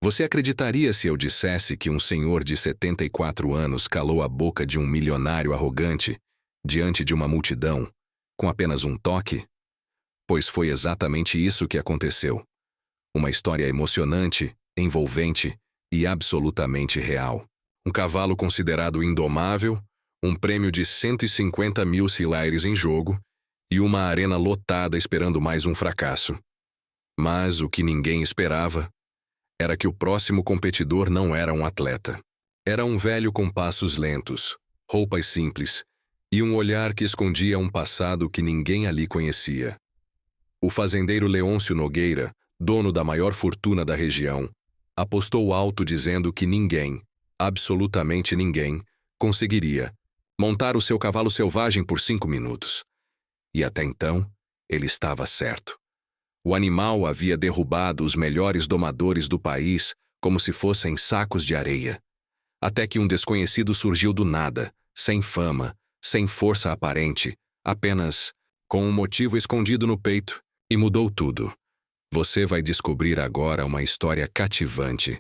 Você acreditaria se eu dissesse que um senhor de 74 anos calou a boca de um milionário arrogante diante de uma multidão, com apenas um toque? Pois foi exatamente isso que aconteceu. Uma história emocionante, envolvente e absolutamente real. Um cavalo considerado indomável, um prêmio de 150 mil silaires em jogo e uma arena lotada esperando mais um fracasso. Mas o que ninguém esperava era que o próximo competidor não era um atleta. Era um velho com passos lentos, roupas simples e um olhar que escondia um passado que ninguém ali conhecia. O fazendeiro Leôncio Nogueira, dono da maior fortuna da região, apostou alto dizendo que ninguém, absolutamente ninguém, conseguiria montar o seu cavalo selvagem por 5 minutos. E até então, ele estava certo. O animal havia derrubado os melhores domadores do país como se fossem sacos de areia. Até que um desconhecido surgiu do nada, sem fama, sem força aparente, apenas com um motivo escondido no peito, e mudou tudo. Você vai descobrir agora uma história cativante,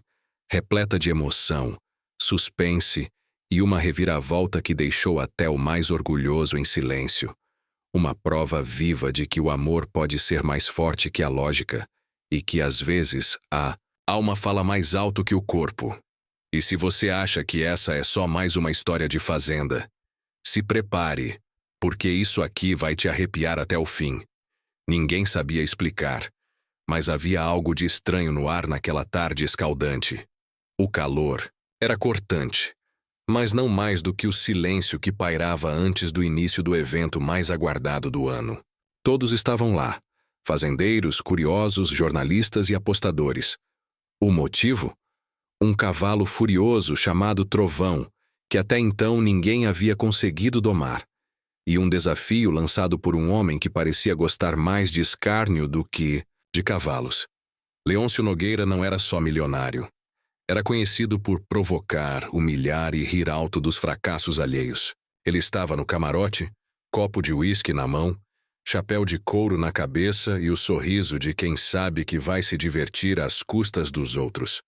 repleta de emoção, suspense e uma reviravolta que deixou até o mais orgulhoso em silêncio. Uma prova viva de que o amor pode ser mais forte que a lógica e que, às vezes, a alma fala mais alto que o corpo. E se você acha que essa é só mais uma história de fazenda, se prepare, porque isso aqui vai te arrepiar até o fim. Ninguém sabia explicar, mas havia algo de estranho no ar naquela tarde escaldante. O calor era cortante, mas não mais do que o silêncio que pairava antes do início do evento mais aguardado do ano. Todos estavam lá, fazendeiros, curiosos, jornalistas e apostadores. O motivo? Um cavalo furioso chamado Trovão, que até então ninguém havia conseguido domar, e um desafio lançado por um homem que parecia gostar mais de escárnio do que de cavalos. Leôncio Nogueira não era só milionário. Era conhecido por provocar, humilhar e rir alto dos fracassos alheios. Ele estava no camarote, copo de uísque na mão, chapéu de couro na cabeça e o sorriso de quem sabe que vai se divertir às custas dos outros.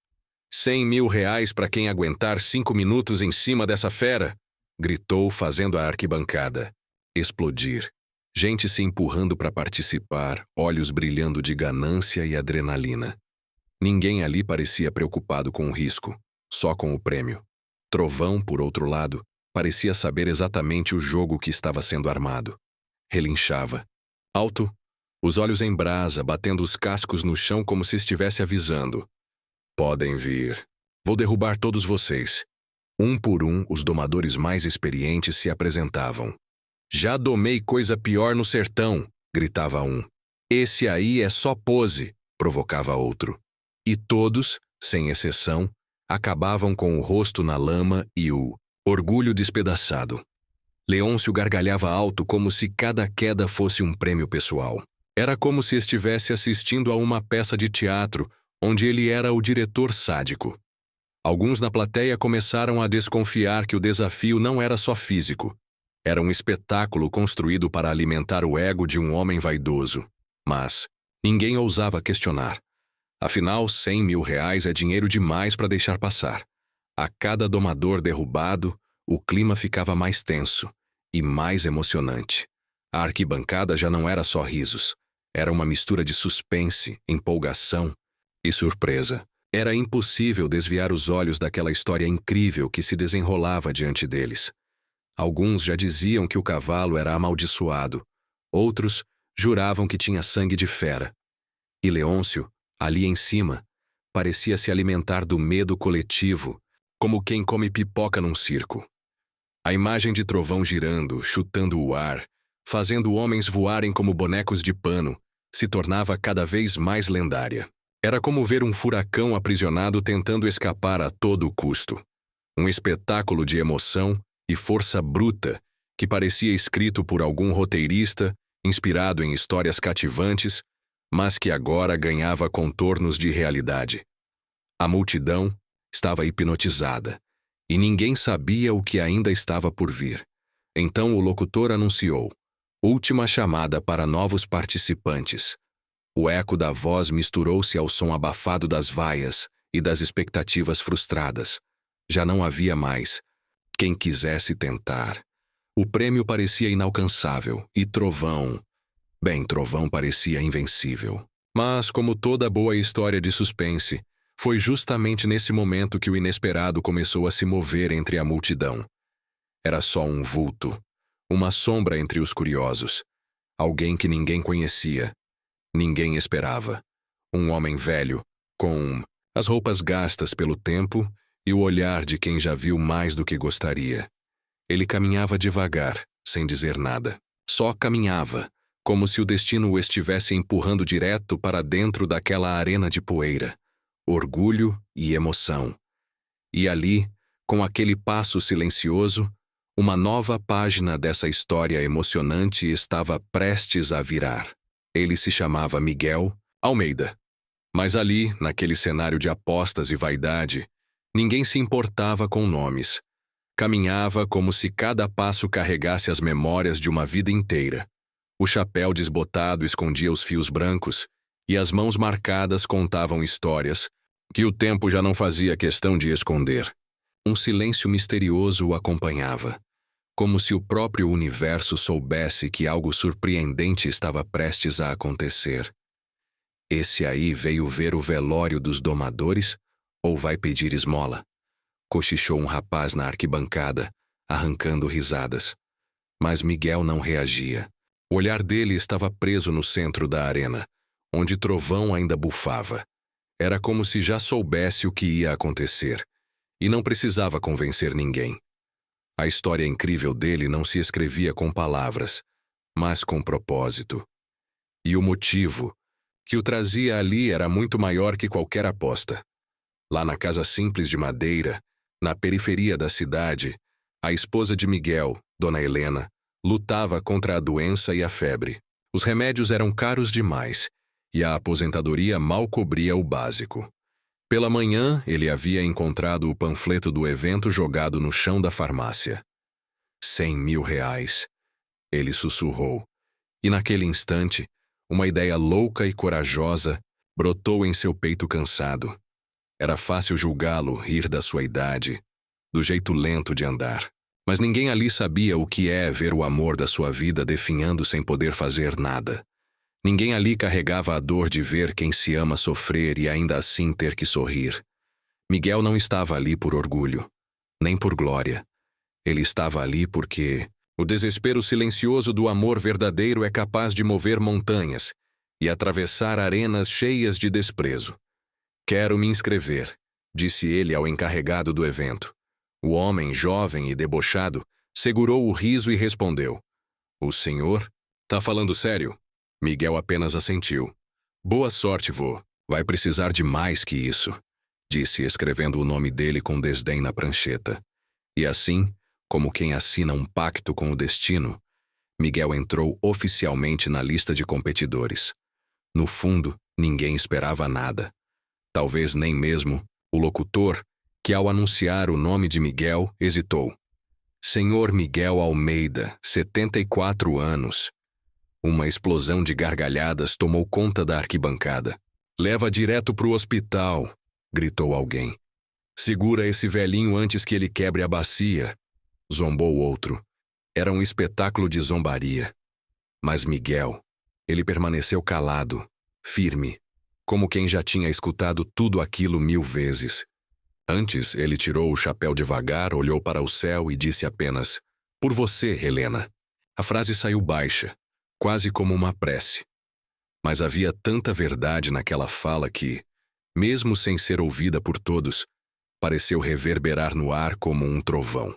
100 mil reais para quem aguentar 5 minutos em cima dessa fera! Gritou, fazendo a arquibancada explodir. Gente se empurrando para participar, olhos brilhando de ganância e adrenalina. Ninguém ali parecia preocupado com o risco, só com o prêmio. Trovão, por outro lado, parecia saber exatamente o jogo que estava sendo armado. Relinchava. Alto, os olhos em brasa, batendo os cascos no chão como se estivesse avisando. Podem vir. Vou derrubar todos vocês. Um por um, os domadores mais experientes se apresentavam. Já domei coisa pior no sertão, gritava um. Esse aí é só pose, provocava outro. E todos, sem exceção, acabavam com o rosto na lama e o orgulho despedaçado. Leôncio gargalhava alto como se cada queda fosse um prêmio pessoal. Era como se estivesse assistindo a uma peça de teatro onde ele era o diretor sádico. Alguns na plateia começaram a desconfiar que o desafio não era só físico. Era um espetáculo construído para alimentar o ego de um homem vaidoso. Mas ninguém ousava questionar. Afinal, 100 mil reais é dinheiro demais para deixar passar. A cada domador derrubado, o clima ficava mais tenso e mais emocionante. A arquibancada já não era só risos. Era uma mistura de suspense, empolgação e surpresa. Era impossível desviar os olhos daquela história incrível que se desenrolava diante deles. Alguns já diziam que o cavalo era amaldiçoado. Outros juravam que tinha sangue de fera. E Leôncio, ali em cima, parecia se alimentar do medo coletivo, como quem come pipoca num circo. A imagem de Trovão girando, chutando o ar, fazendo homens voarem como bonecos de pano, se tornava cada vez mais lendária. Era como ver um furacão aprisionado tentando escapar a todo custo. Um espetáculo de emoção e força bruta que parecia escrito por algum roteirista, inspirado em histórias cativantes, mas que agora ganhava contornos de realidade. A multidão estava hipnotizada, e ninguém sabia o que ainda estava por vir. Então o locutor anunciou: última chamada para novos participantes. O eco da voz misturou-se ao som abafado das vaias, e das expectativas frustradas. Já não havia mais quem quisesse tentar. O prêmio parecia inalcançável e Trovão... Bem, Trovão parecia invencível. Mas, como toda boa história de suspense, foi justamente nesse momento que o inesperado começou a se mover entre a multidão. Era só um vulto, uma sombra entre os curiosos. Alguém que ninguém conhecia, ninguém esperava. Um homem velho, com as roupas gastas pelo tempo e o olhar de quem já viu mais do que gostaria. Ele caminhava devagar, sem dizer nada. Só caminhava, como se o destino o estivesse empurrando direto para dentro daquela arena de poeira. Orgulho e emoção. E ali, com aquele passo silencioso, uma nova página dessa história emocionante estava prestes a virar. Ele se chamava Miguel Almeida. Mas ali, naquele cenário de apostas e vaidade, ninguém se importava com nomes. Caminhava como se cada passo carregasse as memórias de uma vida inteira. O chapéu desbotado escondia os fios brancos, e as mãos marcadas contavam histórias que o tempo já não fazia questão de esconder. Um silêncio misterioso o acompanhava, como se o próprio universo soubesse que algo surpreendente estava prestes a acontecer. Esse aí veio ver o velório dos domadores ou vai pedir esmola? Cochichou um rapaz na arquibancada, arrancando risadas. Mas Miguel não reagia. O olhar dele estava preso no centro da arena, onde Trovão ainda bufava. Era como se já soubesse o que ia acontecer, e não precisava convencer ninguém. A história incrível dele não se escrevia com palavras, mas com propósito. E o motivo que o trazia ali era muito maior que qualquer aposta. Lá na casa simples de madeira, na periferia da cidade, a esposa de Miguel, Dona Helena, lutava contra a doença e a febre. Os remédios eram caros demais, e a aposentadoria mal cobria o básico. Pela manhã, ele havia encontrado o panfleto do evento jogado no chão da farmácia. 100 mil reais. Ele sussurrou. E naquele instante, uma ideia louca e corajosa brotou em seu peito cansado. Era fácil julgá-lo rir da sua idade, do jeito lento de andar. Mas ninguém ali sabia o que é ver o amor da sua vida definhando sem poder fazer nada. Ninguém ali carregava a dor de ver quem se ama sofrer e ainda assim ter que sorrir. Miguel não estava ali por orgulho, nem por glória. Ele estava ali porque o desespero silencioso do amor verdadeiro é capaz de mover montanhas e atravessar arenas cheias de desprezo. Quero me inscrever, disse ele ao encarregado do evento. O homem, jovem e debochado, segurou o riso e respondeu. O senhor? Tá falando sério? Miguel apenas assentiu. Boa sorte, vô. Vai precisar de mais que isso, disse escrevendo o nome dele com desdém na prancheta. E assim, como quem assina um pacto com o destino, Miguel entrou oficialmente na lista de competidores. No fundo, ninguém esperava nada. Talvez nem mesmo o locutor, que ao anunciar o nome de Miguel, hesitou. Senhor Miguel Almeida, 74 anos. Uma explosão de gargalhadas tomou conta da arquibancada. Leva direto pro hospital, gritou alguém. Segura esse velhinho antes que ele quebre a bacia, zombou outro. Era um espetáculo de zombaria. Mas Miguel, ele permaneceu calado, firme, como quem já tinha escutado tudo aquilo 1000 vezes. Antes, ele tirou o chapéu devagar, olhou para o céu e disse apenas, por você, Helena. A frase saiu baixa, quase como uma prece. Mas havia tanta verdade naquela fala que, mesmo sem ser ouvida por todos, pareceu reverberar no ar como um trovão.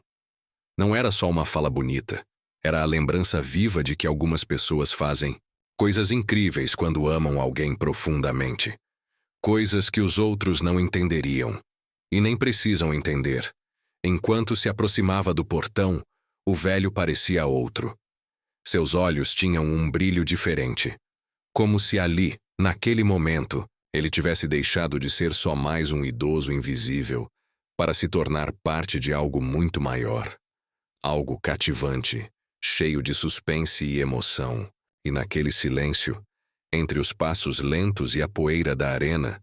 Não era só uma fala bonita, era a lembrança viva de que algumas pessoas fazem coisas incríveis quando amam alguém profundamente. Coisas que os outros não entenderiam. E nem precisam entender. Enquanto se aproximava do portão, o velho parecia outro. Seus olhos tinham um brilho diferente. Como se ali, naquele momento, ele tivesse deixado de ser só mais um idoso invisível para se tornar parte de algo muito maior. Algo cativante, cheio de suspense e emoção. E naquele silêncio, entre os passos lentos e a poeira da arena,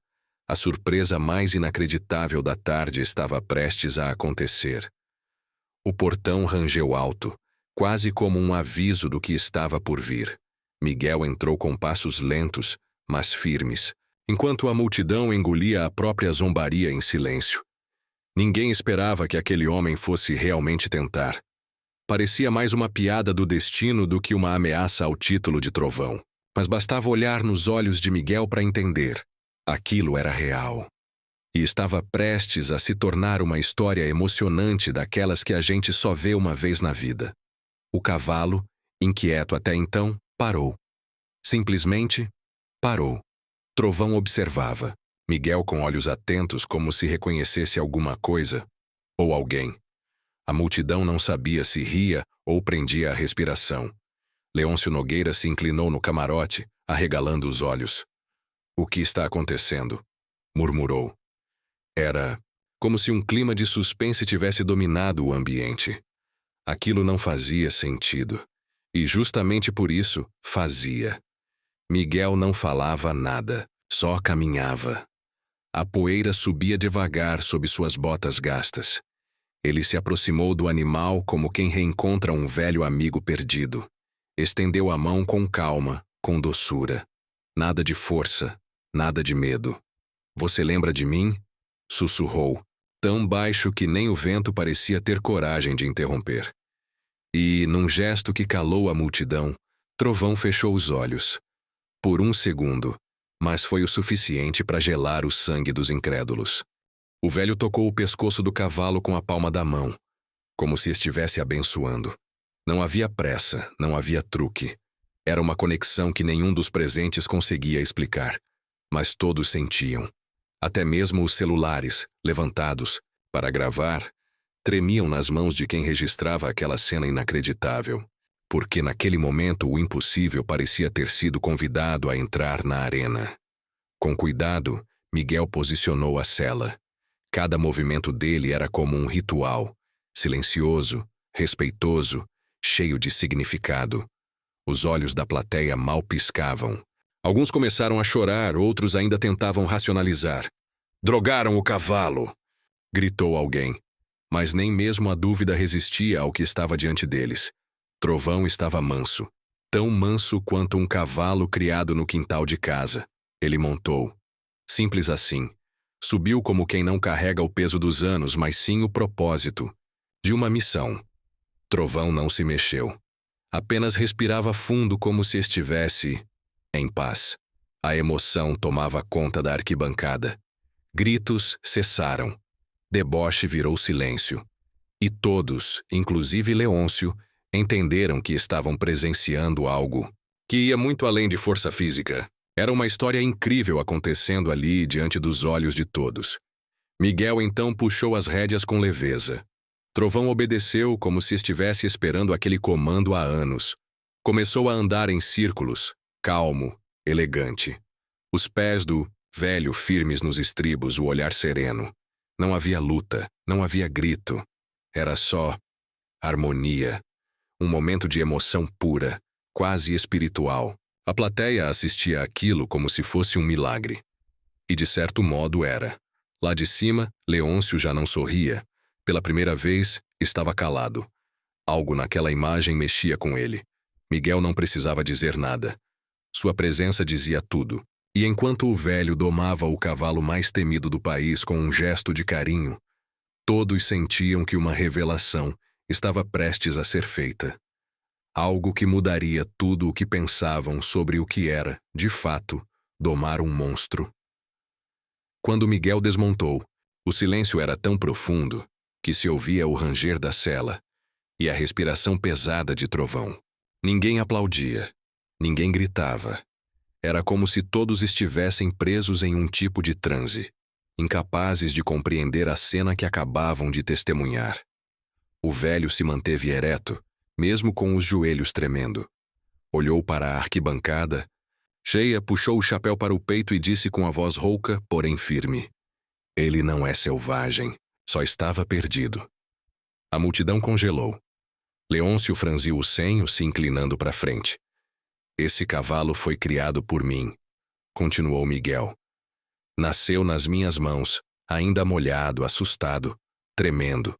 A surpresa mais inacreditável da tarde estava prestes a acontecer. O portão rangeu alto, quase como um aviso do que estava por vir. Miguel entrou com passos lentos, mas firmes, enquanto a multidão engolia a própria zombaria em silêncio. Ninguém esperava que aquele homem fosse realmente tentar. Parecia mais uma piada do destino do que uma ameaça ao título de trovão. Mas bastava olhar nos olhos de Miguel para entender. Aquilo era real. E estava prestes a se tornar uma história emocionante daquelas que a gente só vê uma vez na vida. O cavalo, inquieto até então, parou. Simplesmente parou. Trovão observava. Miguel com olhos atentos como se reconhecesse alguma coisa ou alguém. A multidão não sabia se ria ou prendia a respiração. Leôncio Nogueira se inclinou no camarote, arregalando os olhos. "O que está acontecendo?" murmurou. Era como se um clima de suspense tivesse dominado o ambiente. Aquilo não fazia sentido. E justamente por isso, fazia. Miguel não falava nada, só caminhava. A poeira subia devagar sob suas botas gastas. Ele se aproximou do animal como quem reencontra um velho amigo perdido. Estendeu a mão com calma, com doçura. Nada de força, nada de medo. "Você lembra de mim?" sussurrou, tão baixo que nem o vento parecia ter coragem de interromper. E, num gesto que calou a multidão, Trovão fechou os olhos. Por um segundo, mas foi o suficiente para gelar o sangue dos incrédulos. O velho tocou o pescoço do cavalo com a palma da mão, como se estivesse abençoando. Não havia pressa, não havia truque. Era uma conexão que nenhum dos presentes conseguia explicar. Mas todos sentiam. Até mesmo os celulares, levantados, para gravar, tremiam nas mãos de quem registrava aquela cena inacreditável. Porque naquele momento o impossível parecia ter sido convidado a entrar na arena. Com cuidado, Miguel posicionou a cela. Cada movimento dele era como um ritual, silencioso, respeitoso, cheio de significado. Os olhos da plateia mal piscavam. Alguns começaram a chorar, outros ainda tentavam racionalizar. "Drogaram o cavalo!" gritou alguém. Mas nem mesmo a dúvida resistia ao que estava diante deles. Trovão estava manso, tão manso quanto um cavalo criado no quintal de casa. Ele montou. Simples assim. Subiu como quem não carrega o peso dos anos, mas sim o propósito de uma missão. Trovão não se mexeu. Apenas respirava fundo como se estivesse em paz. A emoção tomava conta da arquibancada. Gritos cessaram. Deboche virou silêncio. E todos, inclusive Leôncio, entenderam que estavam presenciando algo que ia muito além de força física. Era uma história incrível acontecendo ali diante dos olhos de todos. Miguel então puxou as rédeas com leveza. Trovão obedeceu como se estivesse esperando aquele comando há anos. Começou a andar em círculos, calmo, elegante. Os pés do velho firmes nos estribos, o olhar sereno. Não havia luta, não havia grito. Era só harmonia. Um momento de emoção pura, quase espiritual. A plateia assistia àquilo como se fosse um milagre. E de certo modo era. Lá de cima, Leôncio já não sorria. Pela primeira vez, estava calado. Algo naquela imagem mexia com ele. Miguel não precisava dizer nada. Sua presença dizia tudo. E enquanto o velho domava o cavalo mais temido do país com um gesto de carinho, todos sentiam que uma revelação estava prestes a ser feita. Algo que mudaria tudo o que pensavam sobre o que era, de fato, domar um monstro. Quando Miguel desmontou, o silêncio era tão profundo que se ouvia o ranger da sela e a respiração pesada de Trovão. Ninguém aplaudia, ninguém gritava. Era como se todos estivessem presos em um tipo de transe, incapazes de compreender a cena que acabavam de testemunhar. O velho se manteve ereto, mesmo com os joelhos tremendo. Olhou para a arquibancada, cheia, puxou o chapéu para o peito e disse com a voz rouca, porém firme: "Ele não é selvagem, só estava perdido." A multidão congelou. Leôncio franziu o senho, se inclinando para frente. "Esse cavalo foi criado por mim", continuou Miguel. Nasceu nas minhas mãos, ainda molhado, assustado, tremendo.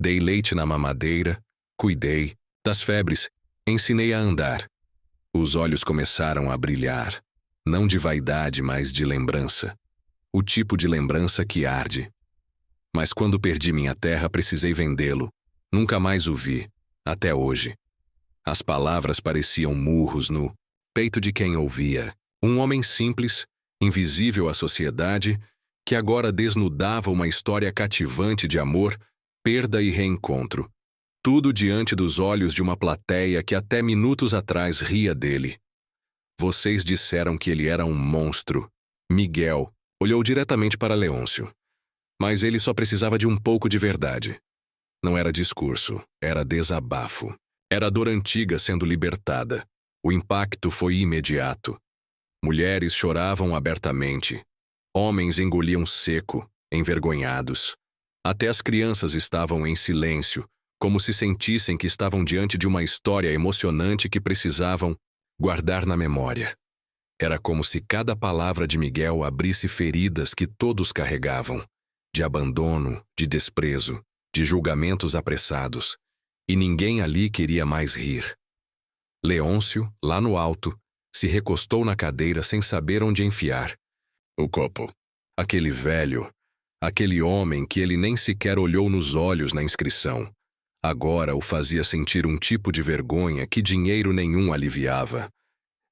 Dei leite na mamadeira, cuidei das febres, ensinei a andar. Os olhos começaram a brilhar, não de vaidade, mas de lembrança. O tipo de lembrança que arde. Mas quando perdi minha terra, precisei vendê-lo. Nunca mais o vi, até hoje. As palavras pareciam murros no peito de quem ouvia. Um homem simples, invisível à sociedade, que agora desnudava uma história cativante de amor, perda e reencontro. Tudo diante dos olhos de uma plateia que até minutos atrás ria dele. Vocês disseram que ele era um monstro. Miguel olhou diretamente para Leôncio. Mas ele só precisava de um pouco de verdade. Não era discurso, era desabafo. Era dor antiga sendo libertada. O impacto foi imediato. Mulheres choravam abertamente. Homens engoliam seco, envergonhados. Até as crianças estavam em silêncio, como se sentissem que estavam diante de uma história emocionante que precisavam guardar na memória. Era como se cada palavra de Miguel abrisse feridas que todos carregavam, de abandono, de desprezo, de julgamentos apressados, e ninguém ali queria mais rir. Leôncio, lá no alto, se recostou na cadeira sem saber onde enfiar o copo. Aquele velho, aquele homem que ele nem sequer olhou nos olhos na inscrição, agora o fazia sentir um tipo de vergonha que dinheiro nenhum aliviava.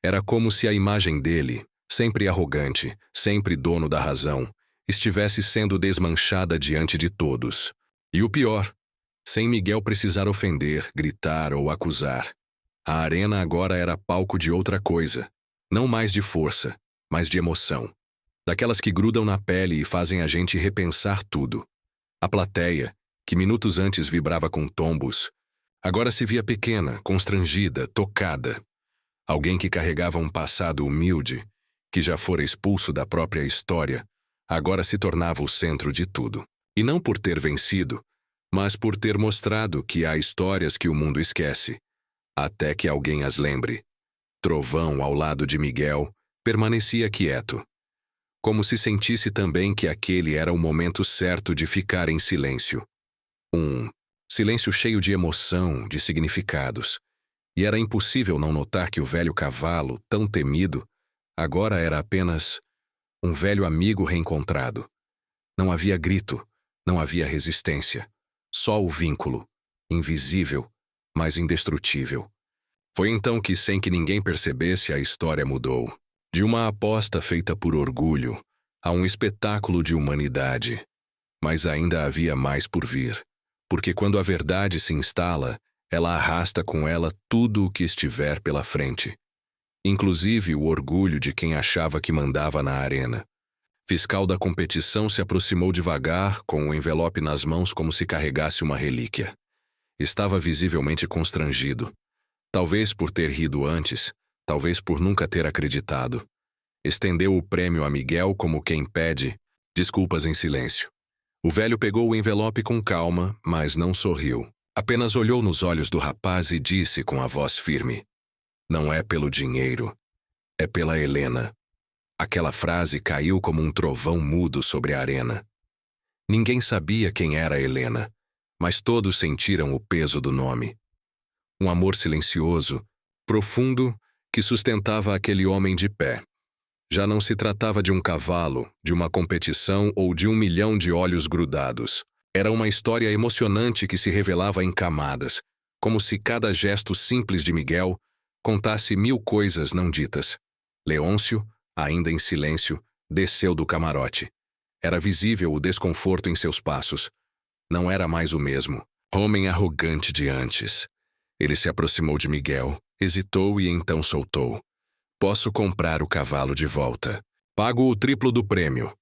Era como se a imagem dele, sempre arrogante, sempre dono da razão, estivesse sendo desmanchada diante de todos. E o pior, sem Miguel precisar ofender, gritar ou acusar. A arena agora era palco de outra coisa, não mais de força, mas de emoção. Daquelas que grudam na pele e fazem a gente repensar tudo. A plateia, que minutos antes vibrava com tombos, agora se via pequena, constrangida, tocada. Alguém que carregava um passado humilde, que já fora expulso da própria história, agora se tornava o centro de tudo. E não por ter vencido, mas por ter mostrado que há histórias que o mundo esquece, até que alguém as lembre. Trovão, ao lado de Miguel, permanecia quieto, como se sentisse também que aquele era o momento certo de ficar em silêncio. Um silêncio cheio de emoção, de significados. E era impossível não notar que o velho cavalo, tão temido, agora era apenas um velho amigo reencontrado. Não havia grito, não havia resistência. Só o vínculo, invisível, mas indestrutível. Foi então que, sem que ninguém percebesse, a história mudou. De uma aposta feita por orgulho, a um espetáculo de humanidade. Mas ainda havia mais por vir. Porque quando a verdade se instala, ela arrasta com ela tudo o que estiver pela frente. Inclusive o orgulho de quem achava que mandava na arena. Fiscal da competição se aproximou devagar, com o envelope nas mãos como se carregasse uma relíquia. Estava visivelmente constrangido. Talvez por ter rido antes, talvez por nunca ter acreditado. Estendeu o prêmio a Miguel como quem pede desculpas em silêncio. O velho pegou o envelope com calma, mas não sorriu. Apenas olhou nos olhos do rapaz e disse com a voz firme: "Não é pelo dinheiro, é pela Helena." Aquela frase caiu como um trovão mudo sobre a arena. Ninguém sabia quem era Helena, mas todos sentiram o peso do nome. Um amor silencioso, profundo, que sustentava aquele homem de pé. Já não se tratava de um cavalo, de uma competição ou de 1 milhão de olhos grudados. Era uma história emocionante que se revelava em camadas, como se cada gesto simples de Miguel contasse 1000 coisas não ditas. Leôncio, ainda em silêncio, desceu do camarote. Era visível o desconforto em seus passos. Não era mais o mesmo. Homem arrogante de antes. Ele se aproximou de Miguel, hesitou e então soltou: "Posso comprar o cavalo de volta. Pago o triplo do prêmio."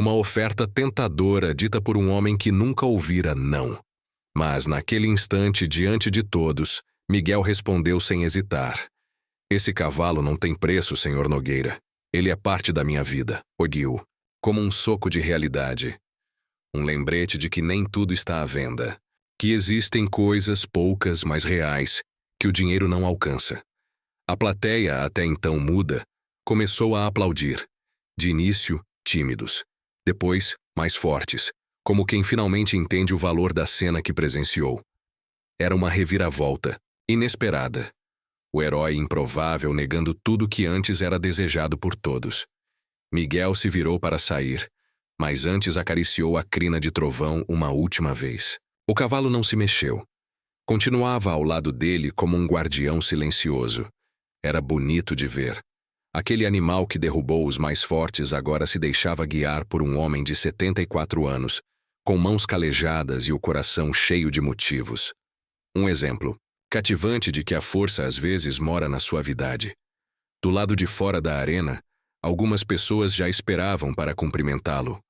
Uma oferta tentadora dita por um homem que nunca ouvira não. Mas naquele instante, diante de todos, Miguel respondeu sem hesitar: "Esse cavalo não tem preço, Sr. Nogueira. Ele é parte da minha vida." Oguiu, como um soco de realidade. Um lembrete de que nem tudo está à venda. Que existem coisas poucas, mas reais, que o dinheiro não alcança. A plateia, até então muda, começou a aplaudir. De início, tímidos. Depois, mais fortes, como quem finalmente entende o valor da cena que presenciou. Era uma reviravolta, inesperada. O herói improvável negando tudo que antes era desejado por todos. Miguel se virou para sair, mas antes acariciou a crina de Trovão uma última vez. O cavalo não se mexeu. Continuava ao lado dele como um guardião silencioso. Era bonito de ver. Aquele animal que derrubou os mais fortes agora se deixava guiar por um homem de 74 anos, com mãos calejadas e o coração cheio de motivos. Um exemplo cativante de que a força às vezes mora na suavidade. Do lado de fora da arena, algumas pessoas já esperavam para cumprimentá-lo.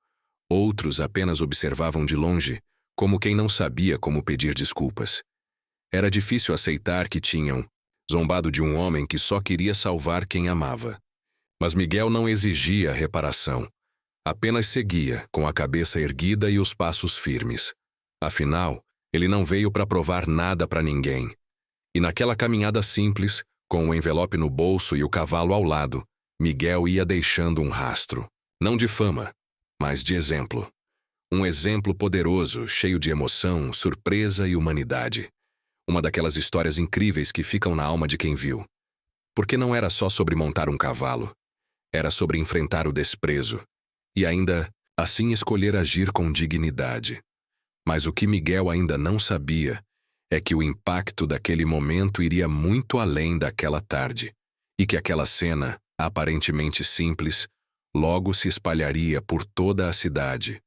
Outros apenas observavam de longe, como quem não sabia como pedir desculpas. Era difícil aceitar que tinham zombado de um homem que só queria salvar quem amava. Mas Miguel não exigia reparação. Apenas seguia, com a cabeça erguida e os passos firmes. Afinal, ele não veio para provar nada para ninguém. E naquela caminhada simples, com o envelope no bolso e o cavalo ao lado, Miguel ia deixando um rastro. Não de fama, mas de exemplo. Um exemplo poderoso, cheio de emoção, surpresa e humanidade. Uma daquelas histórias incríveis que ficam na alma de quem viu. Porque não era só sobre montar um cavalo. Era sobre enfrentar o desprezo. E ainda, assim escolher agir com dignidade. Mas o que Miguel ainda não sabia é que o impacto daquele momento iria muito além daquela tarde. E que aquela cena, aparentemente simples, logo se espalharia por toda a cidade,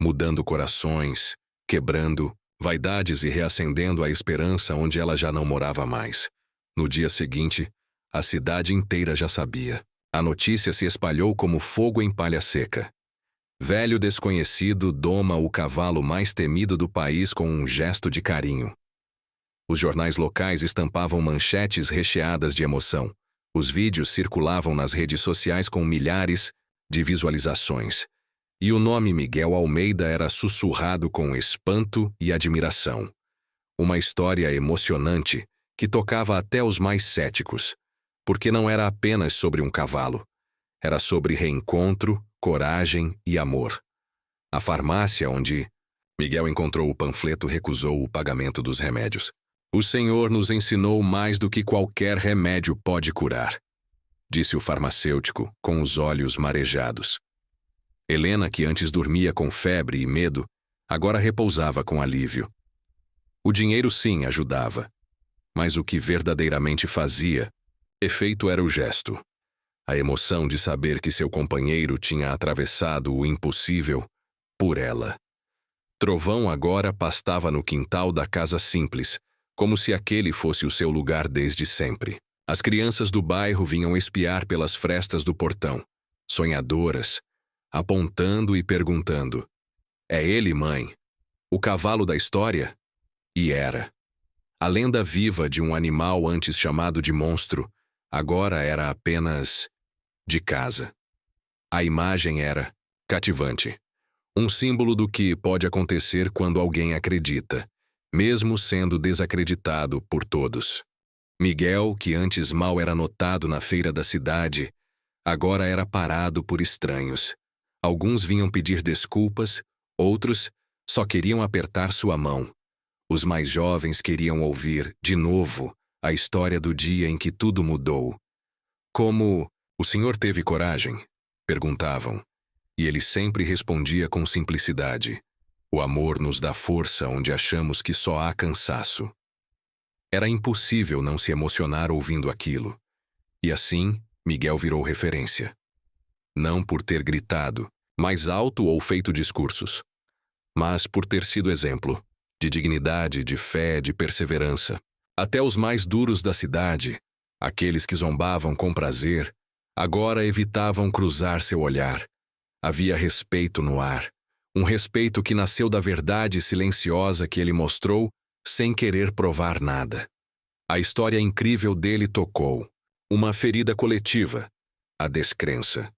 mudando corações, quebrando vaidades e reacendendo a esperança onde ela já não morava mais. No dia seguinte, a cidade inteira já sabia. A notícia se espalhou como fogo em palha seca. Velho desconhecido doma o cavalo mais temido do país com um gesto de carinho. Os jornais locais estampavam manchetes recheadas de emoção. Os vídeos circulavam nas redes sociais com milhares de visualizações. E o nome Miguel Almeida era sussurrado com espanto e admiração. Uma história emocionante que tocava até os mais céticos, porque não era apenas sobre um cavalo. Era sobre reencontro, coragem e amor. A farmácia onde Miguel encontrou o panfleto recusou o pagamento dos remédios. O Senhor nos ensinou mais do que qualquer remédio pode curar, disse o farmacêutico com os olhos marejados. Helena, que antes dormia com febre e medo, agora repousava com alívio. O dinheiro sim ajudava, mas o que verdadeiramente fazia efeito era o gesto. A emoção de saber que seu companheiro tinha atravessado o impossível por ela. Trovão agora pastava no quintal da casa simples, como se aquele fosse o seu lugar desde sempre. As crianças do bairro vinham espiar pelas frestas do portão, sonhadoras, apontando e perguntando: "É ele, mãe? O cavalo da história?" E era. A lenda viva de um animal antes chamado de monstro, agora era apenas de casa. A imagem era cativante. Um símbolo do que pode acontecer quando alguém acredita, mesmo sendo desacreditado por todos. Miguel, que antes mal era notado na feira da cidade, agora era parado por estranhos. Alguns vinham pedir desculpas, outros só queriam apertar sua mão. Os mais jovens queriam ouvir, de novo, a história do dia em que tudo mudou. "Como o senhor teve coragem?" perguntavam. E ele sempre respondia com simplicidade: "O amor nos dá força onde achamos que só há cansaço." Era impossível não se emocionar ouvindo aquilo. E assim, Miguel virou referência. Não por ter gritado mais alto ou feito discursos, mas por ter sido exemplo de dignidade, de fé, de perseverança. Até os mais duros da cidade, aqueles que zombavam com prazer, agora evitavam cruzar seu olhar. Havia respeito no ar, um respeito que nasceu da verdade silenciosa que ele mostrou sem querer provar nada. A história incrível dele tocou uma ferida coletiva, a descrença.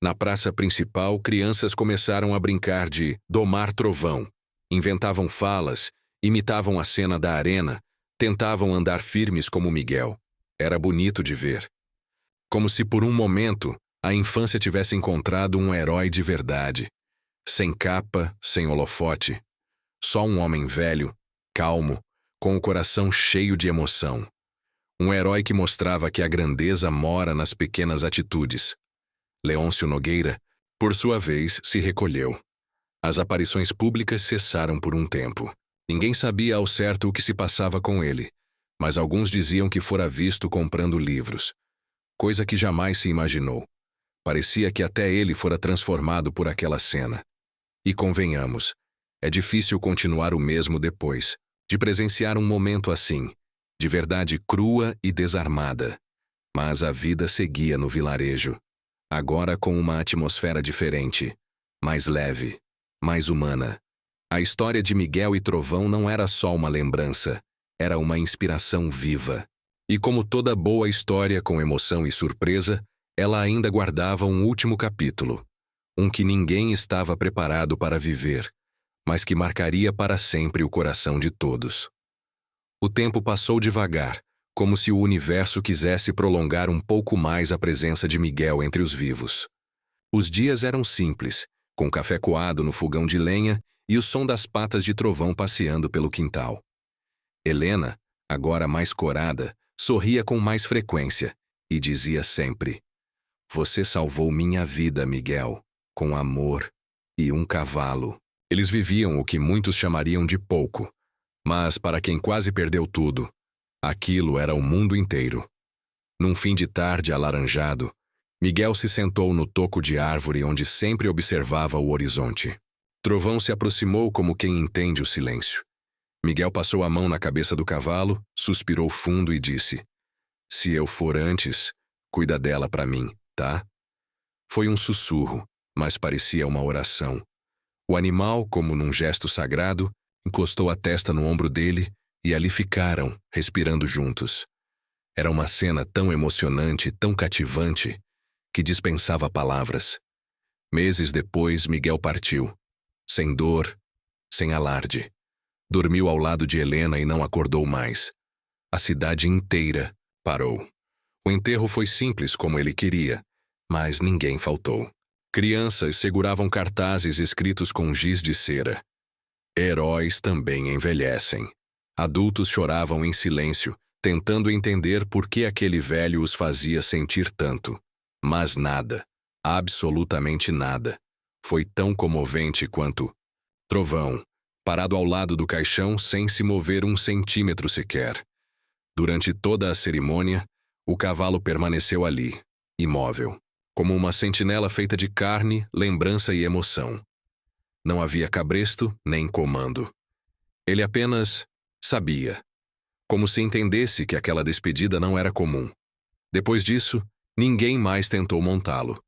Na praça principal, crianças começaram a brincar de domar trovão. Inventavam falas, imitavam a cena da arena, tentavam andar firmes como Miguel. Era bonito de ver. Como se por um momento, a infância tivesse encontrado um herói de verdade. Sem capa, sem holofote. Só um homem velho, calmo, com o coração cheio de emoção. Um herói que mostrava que a grandeza mora nas pequenas atitudes. Leôncio Nogueira, por sua vez, se recolheu. As aparições públicas cessaram por um tempo. Ninguém sabia ao certo o que se passava com ele, mas alguns diziam que fora visto comprando livros. Coisa que jamais se imaginou. Parecia que até ele fora transformado por aquela cena. E convenhamos, é difícil continuar o mesmo depois de presenciar um momento assim, de verdade crua e desarmada. Mas a vida seguia no vilarejo, agora com uma atmosfera diferente, mais leve, mais humana. A história de Miguel e Trovão não era só uma lembrança, era uma inspiração viva. E como toda boa história com emoção e surpresa, ela ainda guardava um último capítulo, um que ninguém estava preparado para viver, mas que marcaria para sempre o coração de todos. O tempo passou devagar, como se o universo quisesse prolongar um pouco mais a presença de Miguel entre os vivos. Os dias eram simples, com café coado no fogão de lenha e o som das patas de Trovão passeando pelo quintal. Helena, agora mais corada, sorria com mais frequência e dizia sempre: "Você salvou minha vida, Miguel, com amor e um cavalo." Eles viviam o que muitos chamariam de pouco, mas para quem quase perdeu tudo, aquilo era o mundo inteiro. Num fim de tarde alaranjado, Miguel se sentou no toco de árvore onde sempre observava o horizonte. Trovão se aproximou como quem entende o silêncio. Miguel passou a mão na cabeça do cavalo, suspirou fundo e disse: "Se eu for antes, cuida dela para mim, tá?" Foi um sussurro, mas parecia uma oração. O animal, como num gesto sagrado, encostou a testa no ombro dele e ali ficaram, respirando juntos. Era uma cena tão emocionante, tão cativante, que dispensava palavras. Meses depois, Miguel partiu. Sem dor, sem alarde. Dormiu ao lado de Helena e não acordou mais. A cidade inteira parou. O enterro foi simples como ele queria, mas ninguém faltou. Crianças seguravam cartazes escritos com giz de cera. Heróis também envelhecem. Adultos choravam em silêncio, tentando entender por que aquele velho os fazia sentir tanto. Mas nada, absolutamente nada, foi tão comovente quanto Trovão, parado ao lado do caixão sem se mover um centímetro sequer. Durante toda a cerimônia, o cavalo permaneceu ali, imóvel, como uma sentinela feita de carne, lembrança e emoção. Não havia cabresto nem comando. Ele apenas sabia, como se entendesse que aquela despedida não era comum. Depois disso, ninguém mais tentou montá-lo.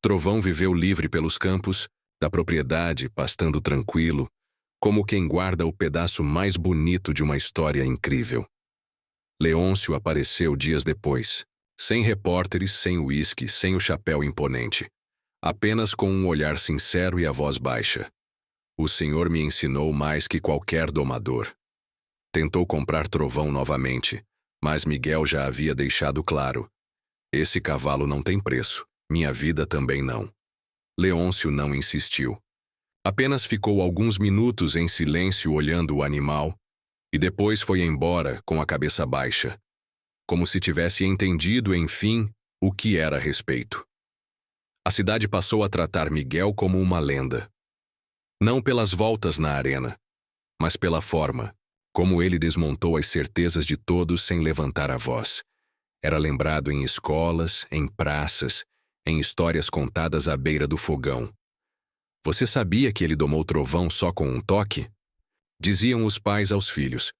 Trovão viveu livre pelos campos, da propriedade, pastando tranquilo, como quem guarda o pedaço mais bonito de uma história incrível. Leôncio apareceu dias depois, sem repórteres, sem uísque, sem o chapéu imponente, apenas com um olhar sincero e a voz baixa. "O senhor me ensinou mais que qualquer domador." Tentou comprar Trovão novamente, mas Miguel já havia deixado claro: "Esse cavalo não tem preço, minha vida também não." Leôncio não insistiu. Apenas ficou alguns minutos em silêncio olhando o animal, e depois foi embora com a cabeça baixa, como se tivesse entendido, enfim, o que era respeito. A cidade passou a tratar Miguel como uma lenda. Não pelas voltas na arena, mas pela forma, como ele desmontou as certezas de todos sem levantar a voz. Era lembrado em escolas, em praças, em histórias contadas à beira do fogão. "Você sabia que ele domou Trovão só com um toque?" Diziam os pais aos filhos.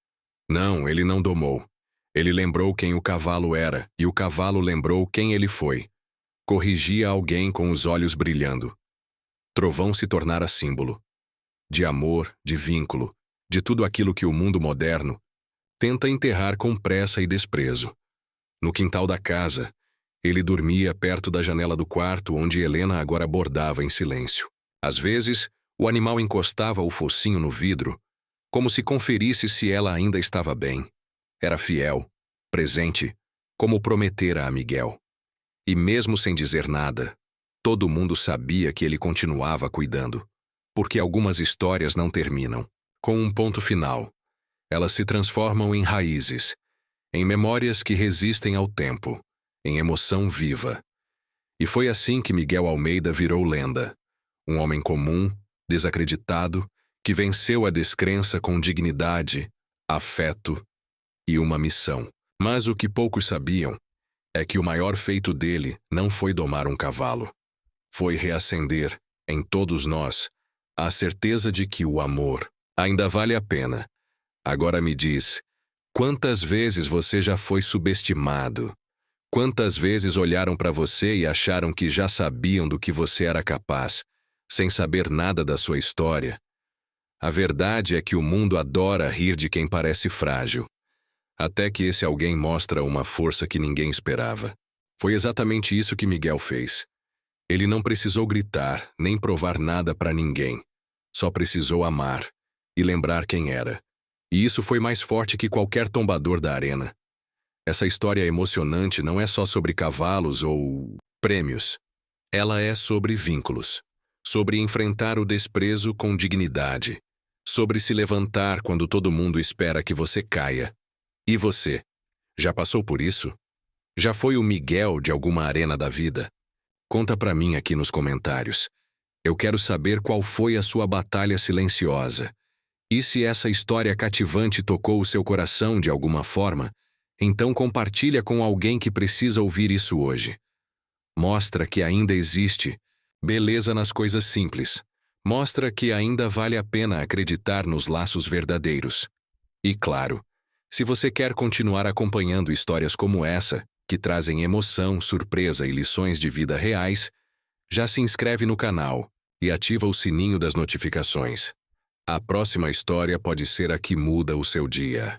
"Não, ele não domou. Ele lembrou quem o cavalo era, e o cavalo lembrou quem ele foi." Corrigia alguém com os olhos brilhando. Trovão se tornara símbolo. De amor, de vínculo, de tudo aquilo que o mundo moderno tenta enterrar com pressa e desprezo. No quintal da casa, ele dormia perto da janela do quarto onde Helena agora bordava em silêncio. Às vezes, o animal encostava o focinho no vidro, como se conferisse se ela ainda estava bem. Era fiel, presente, como prometera a Miguel. E mesmo sem dizer nada, todo mundo sabia que ele continuava cuidando. Porque algumas histórias não terminam com um ponto final. Elas se transformam em raízes, em memórias que resistem ao tempo, em emoção viva. E foi assim que Miguel Almeida virou lenda. Um homem comum, desacreditado, que venceu a descrença com dignidade, afeto e uma missão. Mas o que poucos sabiam é que o maior feito dele não foi domar um cavalo. Foi reacender, em todos nós, a certeza de que o amor ainda vale a pena. Agora me diz, quantas vezes você já foi subestimado? Quantas vezes olharam para você e acharam que já sabiam do que você era capaz, sem saber nada da sua história? A verdade é que o mundo adora rir de quem parece frágil. Até que esse alguém mostra uma força que ninguém esperava. Foi exatamente isso que Miguel fez. Ele não precisou gritar, nem provar nada para ninguém. Só precisou amar e lembrar quem era. E isso foi mais forte que qualquer tombador da arena. Essa história emocionante não é só sobre cavalos ou prêmios. Ela é sobre vínculos. Sobre enfrentar o desprezo com dignidade. Sobre se levantar quando todo mundo espera que você caia. E você? Já passou por isso? Já foi o Miguel de alguma arena da vida? Conta pra mim aqui nos comentários. Eu quero saber qual foi a sua batalha silenciosa. E se essa história cativante tocou o seu coração de alguma forma, então compartilha com alguém que precisa ouvir isso hoje. Mostra que ainda existe beleza nas coisas simples. Mostra que ainda vale a pena acreditar nos laços verdadeiros. E claro, se você quer continuar acompanhando histórias como essa, que trazem emoção, surpresa e lições de vida reais, já se inscreve no canal e ativa o sininho das notificações. A próxima história pode ser a que muda o seu dia.